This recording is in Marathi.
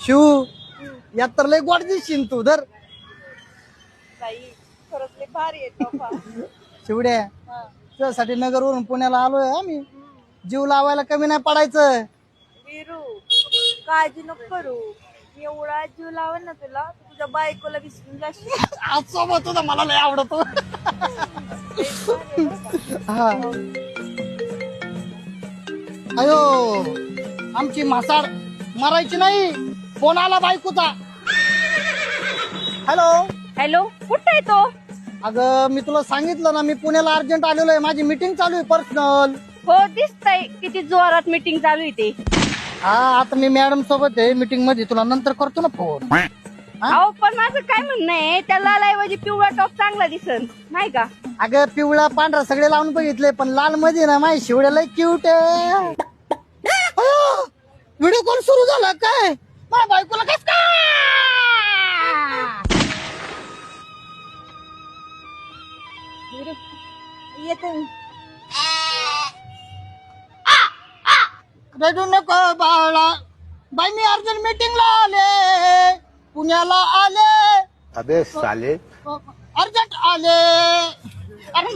शिव यात तर लय गोड दिसशील तू धर बाई खरंच लय भारी आहे तोफा. शिवड्या हा. त्यासाठी नगरवरून पुण्याला आलोय आम्ही जीव लावायला कमी नाही पडायचं. वीरू काळजी नको करू. एवढा जीव लावल ना तुला तर तुझ्या बायकोला विसरून जाशील. आज सोबत होता मला लय आवडतो. लय भारी आहे बरं का. हा. अयो आमची मासाड मरायची नाही. फोन आला बायकोचा. हॅलो हॅलो कुठे आहे तो? अगं मी तुला सांगितलं ना मी पुण्याला अर्जंट आलेलो आहे. माझी मीटिंग चालू आहे पर्सनल. हो दिसतंय किती जोरात मीटिंग चालू आहे ते. हा आता मी मॅडम सोबत आहे मीटिंग मध्ये. तुला नंतर करतो ना फोन. अहो पण माझं काय म्हणणं आहे त्या लालऐवजी पिवळा टॉप चांगला दिसन नाही का? अगं पिवळा पांढरा सगळे लावून बघितले पण लाल मध्ये ना माझी शिवड्याला क्यूट आहे. व्हिडिओ कॉल सुरू झाला काय? माझ्या बायकोला कस काय येते रडू नको बाळा. बाई मी अर्जंट मीटिंगला आले. पुण्याला आले. अबे साले अर्जंट आले. अरे